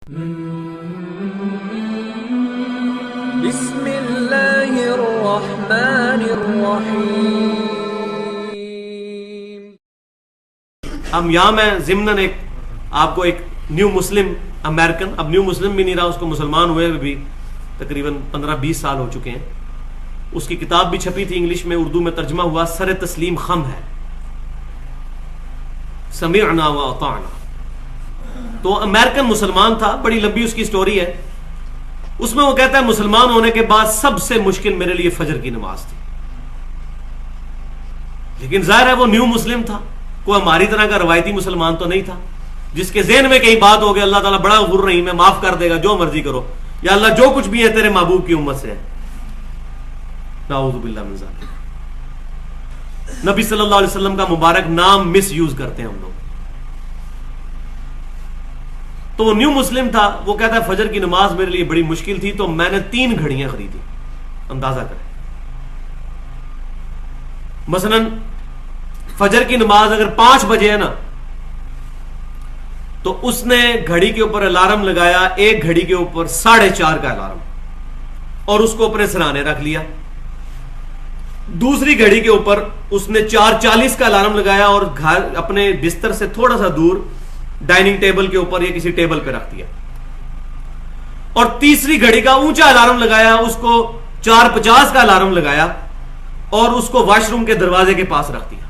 بسم اللہ الرحمن الرحیم. ہم یہاں میں ضمناً آپ کو ایک نیو مسلم امریکن، اب نیو مسلم بھی نہیں رہا، اس کو مسلمان ہوئے بھی تقریباً 15-20 سال ہو چکے ہیں. اس کی کتاب بھی چھپی تھی انگلش میں، اردو میں ترجمہ ہوا، سر تسلیم خم ہے، سمعنا و اطعنا. تو امریکن مسلمان تھا، بڑی لمبی اس کی سٹوری ہے. اس میں وہ کہتا ہے مسلمان ہونے کے بعد سب سے مشکل میرے لیے فجر کی نماز تھی. لیکن ظاہر ہے وہ نیو مسلم تھا، کوئی ہماری طرح کا روایتی مسلمان تو نہیں تھا جس کے ذہن میں کئی بات ہو گئی اللہ تعالیٰ بڑا غفور رحیم ہے، معاف کر دے گا، جو مرضی کرو، یا اللہ جو کچھ بھی ہے تیرے محبوب کی امت سے ہے. نعوذ باللہ من ذالک. نبی صلی اللہ علیہ وسلم کا مبارک نام مس یوز کرتے ہیں ہم لوگ. تو وہ نیو مسلم تھا، وہ کہتا ہے فجر کی نماز میرے لیے بڑی مشکل تھی، تو میں نے 3 گھڑیاں خریدی. اندازہ کریں، مثلا فجر کی نماز اگر 5 بجے ہے نا، تو اس نے گھڑی کے اوپر الارم لگایا، ایک گھڑی کے اوپر 4:30 کا الارم، اور اس کو اپنے سرانے رکھ لیا. دوسری گھڑی کے اوپر اس نے 4:40 کا الارم لگایا اور گھر اپنے بستر سے تھوڑا سا دور ڈائننگ ٹیبل کے اوپر یا کسی ٹیبل پہ رکھ دیا. اور تیسری گھڑی کا اونچا الارم لگایا، اس کو 4:50 کا الارم لگایا اور اس کو واش روم کے دروازے کے پاس رکھ دیا.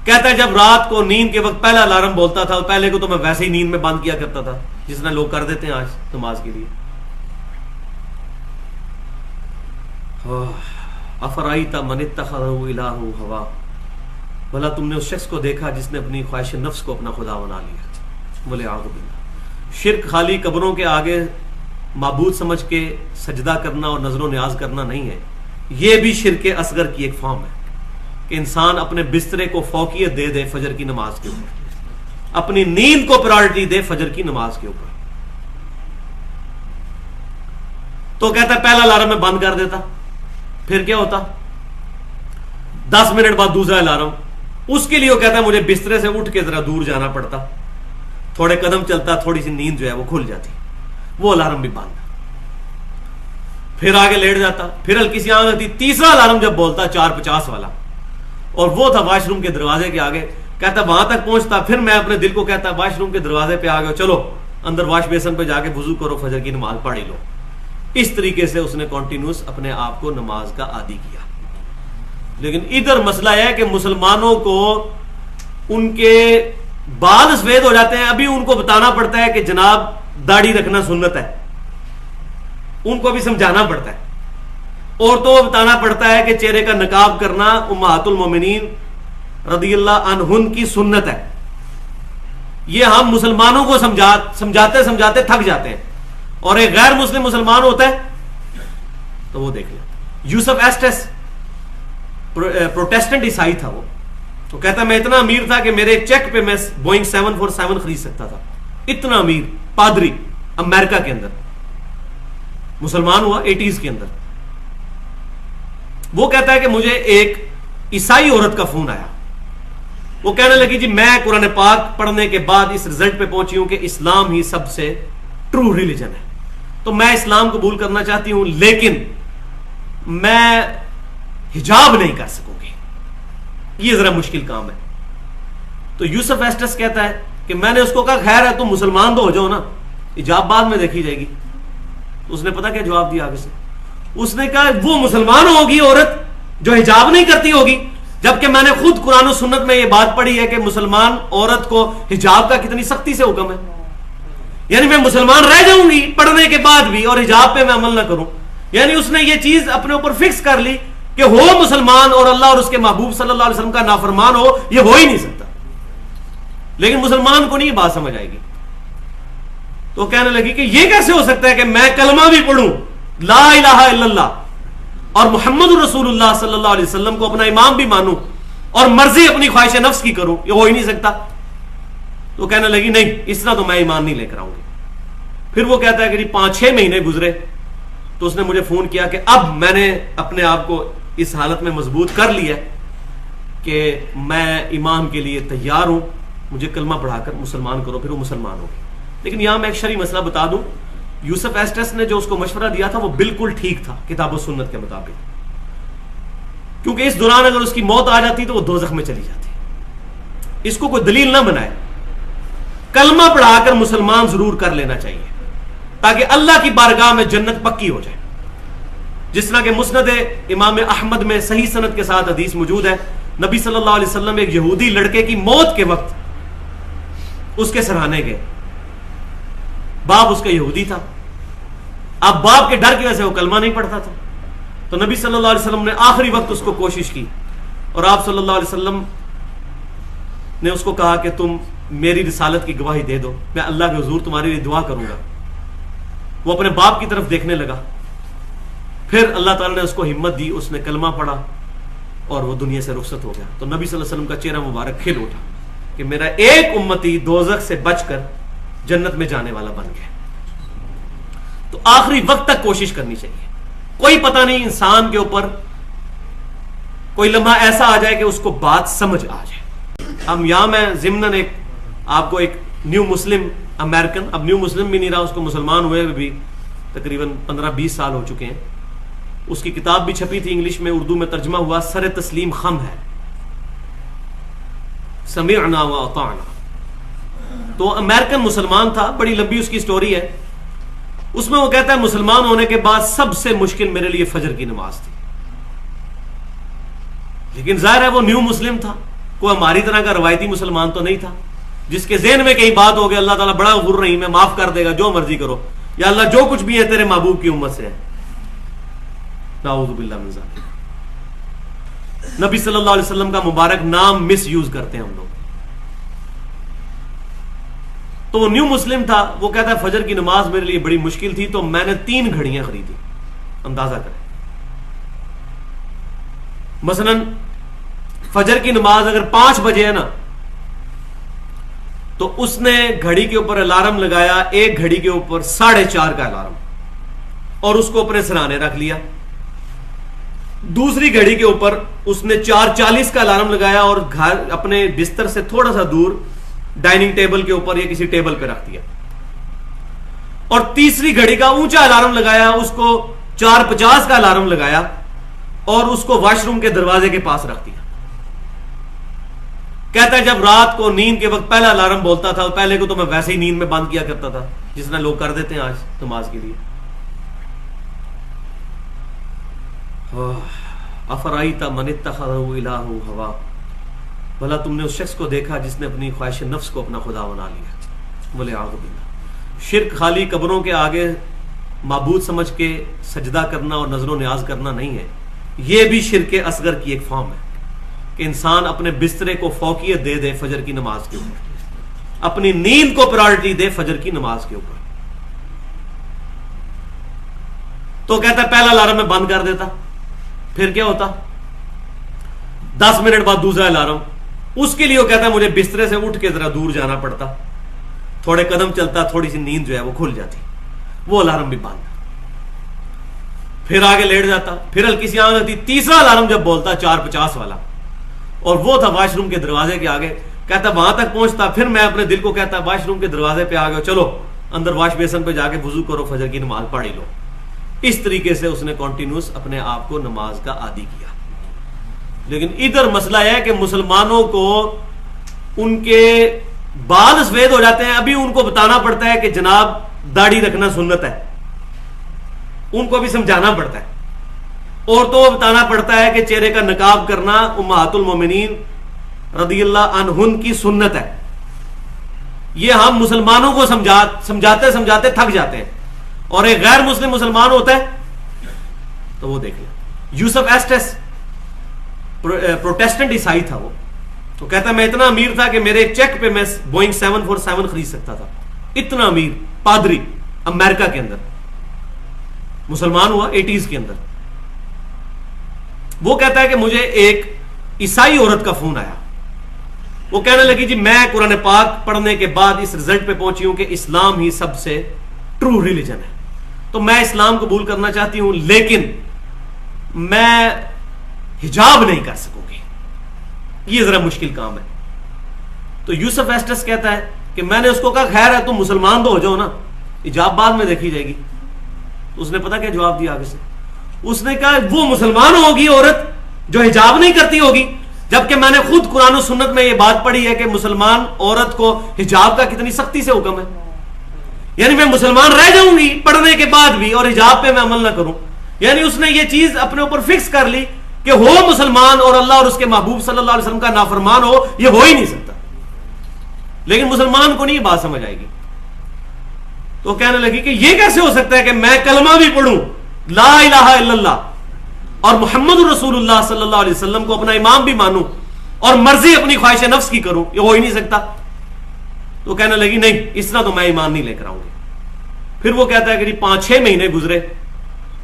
کہتا ہے جب رات کو نیند کے وقت پہلا الارم بولتا تھا، پہلے کو تو میں ویسے ہی نیند میں بند کیا کرتا تھا جس طرح لوگ کر دیتے ہیں آج نماز کے لیے. افرائیت من اتخذ الہہ ہوا، بھلا تم نے اس شخص کو دیکھا جس نے اپنی خواہش نفس کو اپنا خدا بنا لیا. بولے اعوذ باللہ. شرک خالی قبروں کے آگے معبود سمجھ کے سجدہ کرنا اور نظر و نیاز کرنا نہیں ہے، یہ بھی شرک اصغر کی ایک فارم ہے کہ انسان اپنے بسترے کو فوقیت دے دے فجر کی نماز کے اوپر، اپنی نیند کو پرائورٹی دے فجر کی نماز کے اوپر. تو کہتا ہے پہلا الارم میں بند کر دیتا، پھر کیا ہوتا 10 منٹ بعد دوسرا الارم. اس کے لیے وہ کہتا ہے مجھے بسترے سے اٹھ کے ذرا دور جانا پڑتا، تھوڑے قدم چلتا، تھوڑی سی نیند جو ہے وہ کھل جاتی، وہ الارم بھی بند. پھر آگے لیٹ جاتا، پھر ہلکی سی آنکھ آتی، تیسرا الارم جب بولتا 4:50 والا، اور وہ تھا واش روم کے دروازے کے آگے. کہتا وہاں تک پہنچتا، پھر میں اپنے دل کو کہتا واش روم کے دروازے پہ آ گئے، چلو اندر واش بیسن پہ جا کے وضو کرو، فجر کی نماز پڑھ ہی لو. اس طریقے سے اس نے کنٹینیوس اپنے آپ کو نماز کا عادی کیا. لیکن ادھر مسئلہ ہے کہ مسلمانوں کو ان کے بال سفید ہو جاتے ہیں، ابھی ان کو بتانا پڑتا ہے کہ جناب داڑھی رکھنا سنت ہے، ان کو بھی سمجھانا پڑتا ہے. عورتوں کو بتانا پڑتا ہے کہ چہرے کا نقاب کرنا امہات المومنین رضی اللہ عنہن کی سنت ہے. یہ ہم مسلمانوں کو سمجھاتے سمجھاتے تھک جاتے ہیں، اور ایک غیر مسلم مسلمان ہوتا ہے تو وہ دیکھ لیں. یوسف ایسٹس پروٹیسٹنٹ عیسائی تھا، وہ کہتا ہے میں اتنا امیر تھا کہ میرے ایک چیک پہ میں بوئنگ 747 خرید سکتا تھا. اتنا امیر پادری امریکہ کے اندر، مسلمان ہوا 80s کے اندر. وہ کہتا ہے کہ مجھے ایک عیسائی عورت کا فون آیا، وہ کہنے لگی جی میں قرآن پاک پڑھنے کے بعد اس رزلٹ پہ پہنچی ہوں کہ اسلام ہی سب سے ٹرو ریلیجن ہے، تو میں اسلام قبول کرنا چاہتی ہوں، لیکن میں حجاب نہیں کر سکوں گی، یہ ذرا مشکل کام ہے. تو یوسف ایسٹس کہتا ہے کہ میں نے اس کو کہا خیر ہے تم مسلمان تو ہو جاؤ نا، حجاب بعد میں دیکھی جائے گی. تو اس نے پتا کیا جواب دیا آگے سے؟ اس نے کہا وہ مسلمان ہوگی عورت جو حجاب نہیں کرتی ہوگی، جبکہ میں نے خود قرآن و سنت میں یہ بات پڑھی ہے کہ مسلمان عورت کو حجاب کا کتنی سختی سے حکم ہے. یعنی میں مسلمان رہ جاؤں گی پڑھنے کے بعد بھی اور حجاب پہ میں عمل نہ کروں. یعنی اس نے یہ چیز اپنے اوپر فکس کر لی کہ ہو مسلمان اور اللہ اور اس کے محبوب صلی اللہ علیہ وسلم کا نافرمان ہو، یہ ہو ہی نہیں سکتا. لیکن مسلمان کو نہیں یہ بات سمجھ آئے گی. تو کہنے لگی کہ یہ کیسے ہو سکتا ہے کہ میں کلمہ بھی پڑھوں لا الہ الا اللہ اور محمد رسول اللہ صلی اللہ علیہ وسلم کو اپنا امام بھی مانوں اور مرضی اپنی خواہش نفس کی کروں، یہ ہو ہی نہیں سکتا. تو کہنے لگی نہیں اس طرح تو میں ایمان نہیں لے کر آؤں گی. پھر وہ کہتا ہے کہ جی 5-6 مہینے گزرے تو اس نے مجھے فون کیا کہ اب میں نے اپنے آپ کو اس حالت میں مضبوط کر لیا کہ میں ایمان کے لیے تیار ہوں، مجھے کلمہ پڑھا کر مسلمان کرو. پھر وہ مسلمان ہو گئے. لیکن یہاں میں ایک شرعی مسئلہ بتا دوں، یوسف ایسٹس نے جو اس کو مشورہ دیا تھا وہ بالکل ٹھیک تھا کتاب و سنت کے مطابق، کیونکہ اس دوران اگر اس کی موت آ جاتی تو وہ دوزخ میں چلی جاتی. اس کو کوئی دلیل نہ بنائے، کلمہ پڑھا کر مسلمان ضرور کر لینا چاہیے تاکہ اللہ کی بارگاہ میں جنت پکی ہو جائے. جس طرح کہ مسند امام احمد میں صحیح سند کے ساتھ حدیث موجود ہے، نبی صلی اللہ علیہ وسلم ایک یہودی لڑکے کی موت کے وقت اس کے سراہنے گئے. باپ اس کا یہودی تھا، اب باپ کے ڈر کی وجہ سے وہ کلمہ نہیں پڑھتا تھا، تو نبی صلی اللہ علیہ وسلم نے آخری وقت اس کو کوشش کی اور آپ صلی اللہ علیہ وسلم نے اس کو کہا کہ تم میری رسالت کی گواہی دے دو، میں اللہ کے حضور تمہارے لیے دعا کروں گا. وہ اپنے باپ کی طرف دیکھنے لگا، پھر اللہ تعالیٰ نے اس کو ہمت دی، اس نے کلمہ پڑھا اور وہ دنیا سے رخصت ہو گیا. تو نبی صلی اللہ علیہ وسلم کا چہرہ مبارک کھل اٹھا کہ میرا ایک امتی دوزخ سے بچ کر جنت میں جانے والا بن گیا. تو آخری وقت تک کوشش کرنی چاہیے. کوئی پتہ نہیں انسان کے اوپر کوئی لمحہ ایسا آ جائے کہ اس کو بات سمجھ آ جائے. اب یہاں میں ضمناً آپ کو ایک نیو مسلم امریکن، اب نیو مسلم بھی نہیں رہا، اس کو مسلمان ہوئے بھی تقریباً 15-20 سال ہو چکے ہیں. اس کی کتاب بھی چھپی تھی انگلش میں، اردو میں ترجمہ ہوا، سر تسلیم خم ہے، سمعنا و اطعنا. تو امریکن مسلمان تھا، بڑی لمبی اس کی سٹوری ہے. اس میں وہ کہتا ہے مسلمان ہونے کے بعد سب سے مشکل میرے لیے فجر کی نماز تھی. لیکن ظاہر ہے وہ نیو مسلم تھا، کوئی ہماری طرح کا روایتی مسلمان تو نہیں تھا جس کے ذہن میں کئی بات ہو گئی اللہ تعالیٰ بڑا غفور رحیم ہے، معاف کر دے گا، جو مرضی کرو، یا اللہ جو کچھ بھی ہے تیرے محبوب کی امت سے ہے. نعوذ باللہ من ذالک. نبی صلی اللہ علیہ وسلم کا مبارک نام مس یوز کرتے ہیں ہم لوگ. تو وہ نیو مسلم تھا، وہ کہتا ہے فجر کی نماز میرے لیے بڑی مشکل تھی، تو میں نے 3 گھڑیاں خریدی. اندازہ کریں، مثلا فجر کی نماز اگر 5 بجے ہے نا، تو اس نے گھڑی کے اوپر الارم لگایا، ایک گھڑی کے اوپر 4:30 کا الارم، اور اس کو اپنے سرانے رکھ لیا. دوسری گھڑی کے اوپر اس نے 4:40 کا الارم لگایا اور گھر اپنے بستر سے تھوڑا سا دور ڈائننگ ٹیبل کے اوپر یا کسی ٹیبل پہ رکھ دیا. اور تیسری گھڑی کا اونچا الارم لگایا، اس کو 4:50 کا الارم لگایا اور اس کو واش روم کے دروازے کے پاس رکھ دیا. کہتا ہے جب رات کو نیند کے وقت پہلا الارم بولتا تھا، پہلے کو تو میں ویسے ہی نیند میں بند کیا کرتا تھا جس طرح لوگ کر دیتے ہیں آج نماز کے لیے. افرائیت من اتخذ الہہ ہوا، بھلا تم نے اس شخص کو دیکھا جس نے اپنی خواہش نفس کو اپنا خدا بنا لیا. والعیاذ باللہ. شرک خالی قبروں کے آگے معبود سمجھ کے سجدہ کرنا اور نظر و نیاز کرنا نہیں ہے، یہ بھی شرک اصغر کی ایک فارم ہے کہ انسان اپنے بسترے کو فوقیت دے دے فجر کی نماز کے اوپر، اپنی نیند کو پرائرٹی دے فجر کی نماز کے اوپر. تو کہتا ہے پہلا الارم میں بند کر دیتا، پھر کیا ہوتا، 10 منٹ بعد دوسرا الارم. اس کے لیے وہ کہتا ہے مجھے بسترے سے اٹھ کے ذرا دور جانا پڑتا، تھوڑے قدم چلتا، تھوڑی سی نیند جو ہے وہ کھل جاتی، وہ الارم بھی بند. پھر آگے لیٹ جاتا، پھر ہلکی سی آنکھ آتی، تیسرا الارم جب بولتا 4:50 والا، اور وہ تھا واش روم کے دروازے کے آگے. کہتا وہاں تک پہنچتا، پھر میں اپنے دل کو کہتا واش روم کے دروازے پہ آ گئے، چلو اندر واش بیسن پہ جا کے وضو کرو، فجر کی نماز پڑھ ہی لو. اس طریقے سے اس نے کنٹینیوس اپنے آپ کو نماز کا عادی کیا. لیکن ادھر مسئلہ ہے کہ مسلمانوں کو ان کے بال سفید ہو جاتے ہیں، ابھی ان کو بتانا پڑتا ہے کہ جناب داڑھی رکھنا سنت ہے، ان کو بھی سمجھانا پڑتا ہے. عورتوں کو بتانا پڑتا ہے کہ چہرے کا نقاب کرنا امہات المومنین رضی اللہ عنہن کی سنت ہے. یہ ہم مسلمانوں کو سمجھاتے سمجھاتے تھک جاتے ہیں، اور ایک غیر مسلم مسلمان ہوتا ہے تو وہ دیکھ لیں. یوسف ایسٹس پروٹیسٹنٹ عیسائی تھا، وہ تو کہتا ہے میں اتنا امیر تھا کہ میرے ایک چیک پہ میں بوئنگ 747 خرید سکتا تھا. اتنا امیر پادری امریکہ کے اندر، مسلمان ہوا 80s کے اندر. وہ کہتا ہے کہ مجھے ایک عیسائی عورت کا فون آیا، وہ کہنے لگی جی میں قرآن پاک پڑھنے کے بعد اس رزلٹ پہ پہنچی ہوں کہ اسلام ہی سب سے ٹرو ریلیجن ہے، تو میں اسلام قبول کرنا چاہتی ہوں لیکن میں حجاب نہیں کر سکوں گی، یہ ذرا مشکل کام ہے. تو یوسف ایسٹس کہتا ہے کہ میں نے اس کو کہا خیر ہے تم مسلمان تو ہو جاؤ نا, حجاب بعد میں دیکھی جائے گی. تو اس نے پتا کیا جواب دیا آگے سے, اس نے کہا وہ مسلمان ہوگی عورت جو حجاب نہیں کرتی ہوگی, جبکہ میں نے خود قرآن و سنت میں یہ بات پڑھی ہے کہ مسلمان عورت کو حجاب کا کتنی سختی سے حکم ہے. یعنی میں مسلمان رہ جاؤں گی پڑھنے کے بعد بھی اور حجاب پہ میں عمل نہ کروں. یعنی اس نے یہ چیز اپنے اوپر فکس کر لی کہ ہو مسلمان اور اللہ اور اس کے محبوب صلی اللہ علیہ وسلم کا نافرمان ہو, یہ ہو ہی نہیں سکتا. لیکن مسلمان کو نہیں یہ بات سمجھ آئے گی. تو کہنے لگی کہ یہ کیسے ہو سکتا ہے کہ میں کلمہ بھی پڑھوں, لا الہ الا اللہ, اور محمد رسول اللہ صلی اللہ علیہ وسلم کو اپنا امام بھی مانوں اور مرضی اپنی خواہش نفس کی کروں, یہ ہو ہی نہیں سکتا. تو کہنے لگی نہیں, اس طرح تو میں ایمان نہیں لے کر آؤں گی. پھر وہ کہتا ہے کہ جی 5-6 مہینے گزرے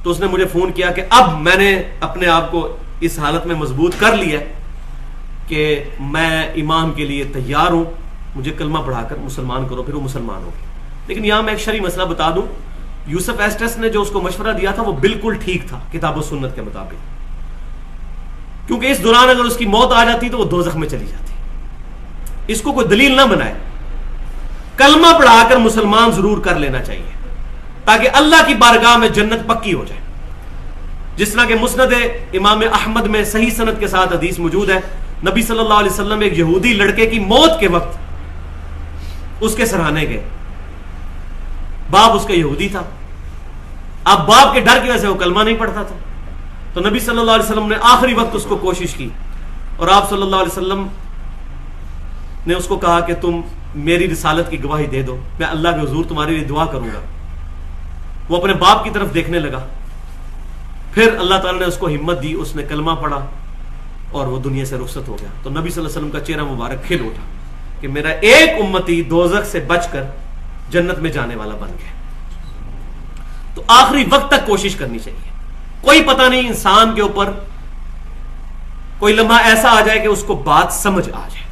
تو اس نے مجھے فون کیا کہ اب میں نے اپنے آپ کو اس حالت میں مضبوط کر لیا کہ میں ایمان کے لیے تیار ہوں, مجھے کلمہ پڑھا کر مسلمان کرو. پھر وہ مسلمان ہو گئی. لیکن یہاں میں ایک شرعی مسئلہ بتا دوں, یوسف ایسٹس نے جو اس کو مشورہ دیا تھا وہ بالکل ٹھیک تھا کتاب و سنت کے مطابق, کیونکہ اس دوران اگر اس کی موت آ جاتی تو وہ دوزخ میں چلی جاتی. اس کو کوئی دلیل نہ بنائے, کلمہ پڑھا کر مسلمان ضرور کر لینا چاہیے تاکہ اللہ کی بارگاہ میں جنت پکی ہو جائے. جس طرح کہ مسند امام احمد میں صحیح سند کے ساتھ حدیث موجود ہے, نبی صلی اللہ علیہ وسلم ایک یہودی لڑکے کی موت کے وقت اس کے سراہنے گئے. باپ اس کا یہودی تھا, اب باپ کے ڈر کی وجہ سے وہ کلمہ نہیں پڑھتا تھا. تو نبی صلی اللہ علیہ وسلم نے آخری وقت اس کو کوشش کی اور آپ صلی اللہ علیہ وسلم نے اس کو کہا کہ تم میری رسالت کی گواہی دے دو, میں اللہ کے حضور تمہارے لیے دعا کروں گا. وہ اپنے باپ کی طرف دیکھنے لگا. پھر اللہ تعالیٰ نے اس کو ہمت دی, اس نے کلمہ پڑھا اور وہ دنیا سے رخصت ہو گیا. تو نبی صلی اللہ علیہ وسلم کا چہرہ مبارک کھل اٹھا کہ میرا ایک امتی دوزخ سے بچ کر جنت میں جانے والا بن گیا. تو آخری وقت تک کوشش کرنی چاہیے. کوئی پتہ نہیں انسان کے اوپر کوئی لمحہ ایسا آ جائے کہ اس کو بات سمجھ آ جائے.